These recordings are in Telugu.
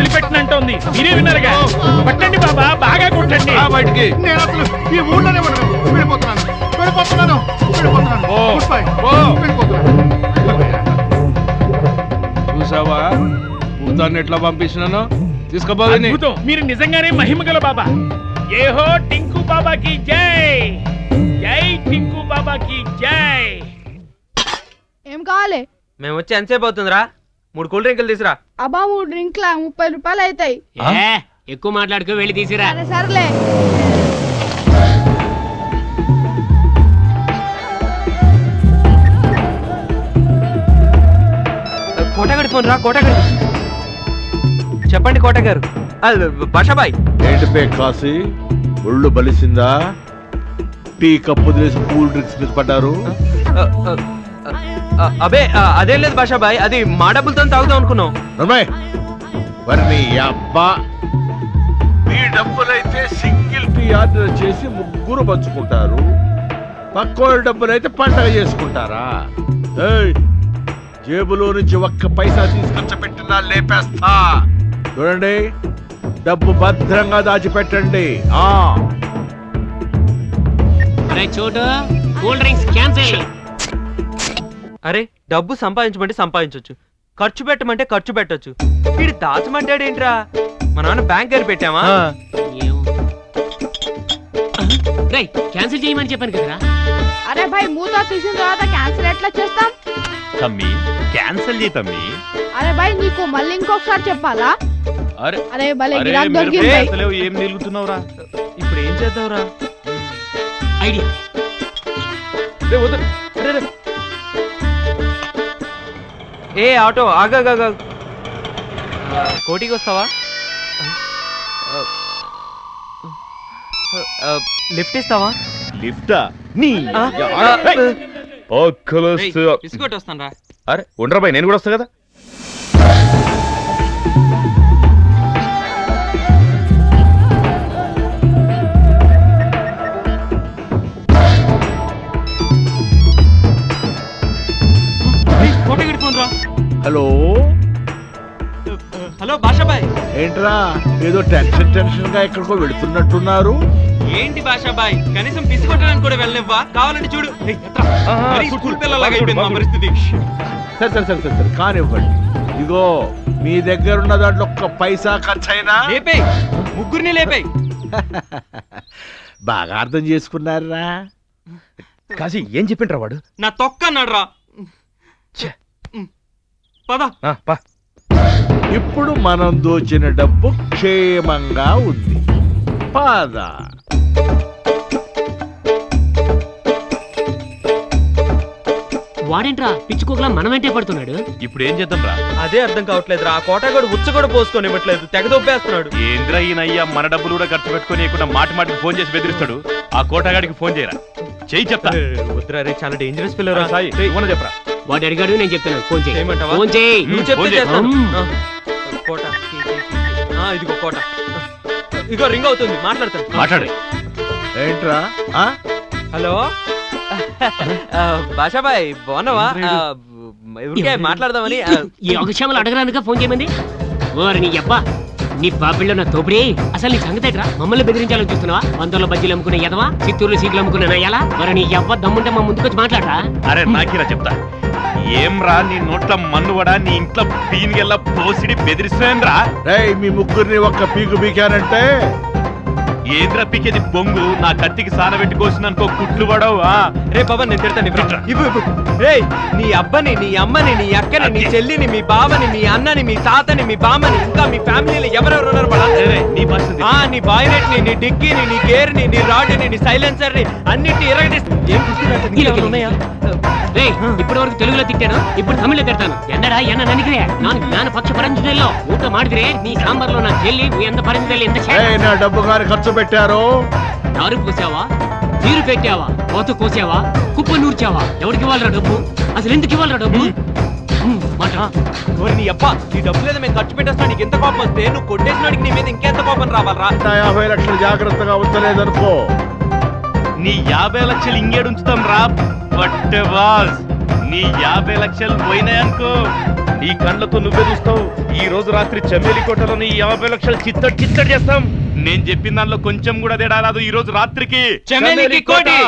వదిలిపెట్టినంటోంది. మీరే విన్నారుగా. పట్టండి బాబా, బాగా కొట్టండి. బయటికి నేను అసలు ఈ ఊళ్ళోనే వెళ్ళిపోతున్నాను. చూసావా భూతాన్ని ఎట్లా పంపించినాను? తీసుకుపోయి అద్భుతం. మీరు నిజంగానే మహిమగల బాబా. ఏ హో టింకు బాబాకి జై. జై టింకు బాబాకి జై. ఏం కావాలి? మేము వచ్చి ఎంతసేపు అవుతుందిరా? 3 కూల్ డ్రింకులు తీసురా. అబ్బా 3 డ్రింక్లా 30 రూపాయలు అవుతాయి. ఎక్కువ మాట్లాడుకో, వెళ్ళి తీసిరా. సర్లే. కోటగాడి ఫోన్ రా. కోటగాడి చెప్పండి. కోటగారు భాషాబాయ్. ఏంటి పే కాసి ఒళ్ళు బలిసిందా? టీ కప్పు తీసి కూల్ డ్రింక్స్ మీద పడ్డారు. అబే అదేం లేదు భాషాబాయ్, అది మా డబ్బులతో తాగుదాం అనుకున్నాం. మరి నీ అబ్బా మీ డబ్బులైతే సింగిల్ టీ ఆర్డర్ చేసి 3 పంచుకుంటారు. పక్కోళ్ళ డబ్బులైతే పండగ చేసుకుంటారా? జేబులో నుంచి ఒక్క పైసా తీసుకొచ్చి పెట్టినా లేపేస్తా. చూడండి, డబ్బు భద్రంగా దాచిపెట్టండి. చోటు కూల్ డ్రింక్స్ క్యాన్సిల్. అరే డబ్బు సంపాదించమంటే సంపాదించవచ్చు, ఖర్చు పెట్టమంటే ఖర్చు పెట్టొచ్చు. వీడు దాచమంటాడేంట్రా? మా నాన్న బ్యాంక్ దగ్గర పెట్టామా? క్యాన్సిల్ చేయమని చెప్పాను కదరా. అరే భాయ్, మూత తీసిన తర్వాత క్యాన్సిల్ ఎట్లా చేస్తాం? తమ్మి క్యాన్సిల్ చేయి తమ్మి. అరే భాయ్, నీకు మళ్ళీ ఇంకొకసారి చెప్పాలా? అరే భలే గిరాక్ దొరికింది. ఏం నిలుగుతున్నావురా? ఇప్పుడు ఏం చేద్దాంరా? ఐడియా. ఏ ఆటో ఆగా. కోటికి వస్తావా? లిఫ్ట్ ఇస్తావా? లిఫ్టా? బిస్కెట్ వస్తాను రా. అరే ఉండరా బాయ్, నేను కూడా వస్తా కదా. హలో హలో భాషాబాయ్. ఏంట్రా ఏదో టెన్షన్ గా ఎక్కడికో వెళుతున్నట్టున్నారు? ఏంటి భాషాబాయ్, కనీసం బిస్కెట్ కూడా వెళ్ళనివ్వా? కావాలంటే చూడు, స్కూల్ పిల్లలాగా అయిపోయింది మా పరిస్థితి. సరే కానివ్వండి. ఇగో మీ దగ్గర ఉన్న దాంట్లో ఒక్క పైసా ఖర్చైనా లేపేయ్, ముగ్గురిని లేపేయ్. బాగా అర్థం చేసుకున్నారా? కాశీ ఏం చెప్పిండ్రా వాడు? నా తొక్క అన్నాడు రా. పద. ఇప్పుడు మనం దోచిన డబ్బు క్షేమంగా ఉంది. పద. వాడేంట్రా పిచ్చుకోగలా మన వెంటే పడుతున్నాడు. ఇప్పుడు ఏం చేద్దాం రా? అదే అర్థం కావట్లేదు రా. కోటగాడు ఉచ్చ కూడా పోసుకొని ఇవ్వట్లేదు, తెగ దొబ్బేస్తున్నాడు. ఏంద్రా ఈయనయ్యా, మన డబ్బులు కూడా ఖర్చు పెట్టుకుని మాటికి ఫోన్ చేసి బెదిరిస్తాడు. ఆ కోటగాడికి ఫోన్ చేయరా, చెయ్యి చెప్తా. వద్దురా రే, చాలా డేంజరస్ పిల్లరా. చెప్పరా? వాడు అడిగాడు, నేను చెప్తాను. ఫోన్ చేయమంటావా? ఫోన్ చేయి. నువ్వు చెప్తే చేస్తాను. కోట ఇదిగో కోట, ఇదిగో రింగ్ అవుతుంది, మాట్లాడతాను. మాట్లాడు. ఏంట్రా? హలో భాషాబాయ్, బాగున్నావా? మాట్లాడదామని. ఈ అవకాశాలు అడగడానికి ఫోన్ చేయమంది. ఓరి నీ అబ్బా, నీ పాపిల్లో నా తోపుడే. అసలు నీ సంగతి ఎట్రా? మమ్మల్ని బెదిరించాలని చూస్తున్నావా? వందలో బజ్జీలు అమ్ముకునే ఎదవా, చిత్తూరులో సీట్లు అమ్ముకునే నాయాలా? మరి నీ అవ్వ దమ్ముంటే మా ముందుకొచ్చి మాట్లాడరా. అరే నాకిరా చెప్తా. ఏం రా, నీ నోట్ల మన్నువడా, నీ ఇంట్లో పీనిగల్లా పోసిడి బెదిరిస్తాను రా. మీ ముగ్గురిని ఒక్క పీకు పీకానంటే ఏంద్ర పీకేది బొంగు? నా కత్తికి సానబెట్టి కోసిననుకో కుట్లు పడవా? రే బాబా, నేను తిడతాను. రే, నీ అబ్బని, నీ అమ్మని, నీ అక్కని, నీ చెల్లిని, మీ బావని, మీ అన్నని, మీ తాతని, మీ బామ్మని, ఇంకా మీ ఫ్యామిలీలో ఎవరెవరు ఉన్నారు వాళ్ళందరూ. నీ పరిస్థితి, నీ బాయ్నెట్ ని, నీ డిక్కీని, నీ గేర్ ని, నీ రాడ్ ని, నీ సైలెన్సర్ ని అన్నిటిని ఉన్నాయా? రే, ఇప్పటి వరకు తెలుగులో తిట్టాను, ఇప్పుడు తమిళలో తిడతాను. ఎన్నడా ఎన్న ననికిరే ನಾನು ಜ್ಞಾನ ಪಕ್ಷ ಪರಂಜನೆಲ್ಲೋ ಊಟ ಮಾಡಿದ್ರೆ ನೀ సాంబార్లో నా చెల్లి ఎంత పరింజలు ఎంత నా డబ్బు గారి ఖర్చు పెట్టారు. దారు పోసావా, నీరు పెట్టావా, కోత కోసావా, కుప్ప నూర్చావా? ఎవరికి ఇవ్వాలరా డబ్బు? అసలు ఎందుకు ఇవ్వాలరా డబ్బు? నీ అప్ప, నీ డబ్బు లేదా మేము ఖర్చు పెట్టేస్తా. నీకు ఎంత కోపం వస్తే నువ్వు కొట్టేసినాడికి నీ మీద ఇంకెంత కోపం రావాలరా? 50 లక్షలు జాగ్రత్తగా ఉంచలేదనుకో, నీ 50 లక్షలు ఇంగేడు ఉంచుతాం రా. బట్ బాస్, నీ 50 లక్షలు పోయినాయనుకో, నీ కళ్ళతో నువ్వే చూస్తావు. ఈ రోజు రాత్రి చమేలి కోటలోని 50 లక్షలు చిత్తడి చేస్తాం. నేను చెప్పిన దానిలో కొంచెం కూడా తేడా రాదు. ఈ రోజు రాత్రికి చమేలికి కోటి.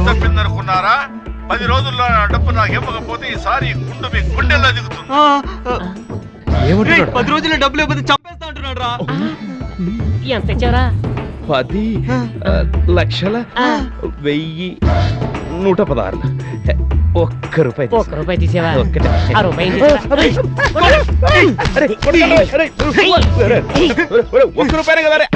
తప్పిందనుకున్నారా? 10 రోజుల్లో డబ్బు నాకు ఇవ్వకపోతే ఈసారి గుండు మీ గుండెల్లో దిగుతుంది. ఏమంటున్నాడు? 10 రోజుల్లో డబ్బులు ఇవ్వకపోతే చంపేస్తా అంటున్నాడు రా. ఎంత ఇచ్చావరా 10 లక్షల 1116 ఒక్క రూపాయి తీసుకో. 1 రూపాయి తీసేవా ఒక్కటే. ఆ రూపాయి ఏం చేసావురా? అరే, కొట్టండి, అరే, ఒక్క రూపాయనే కదా రే.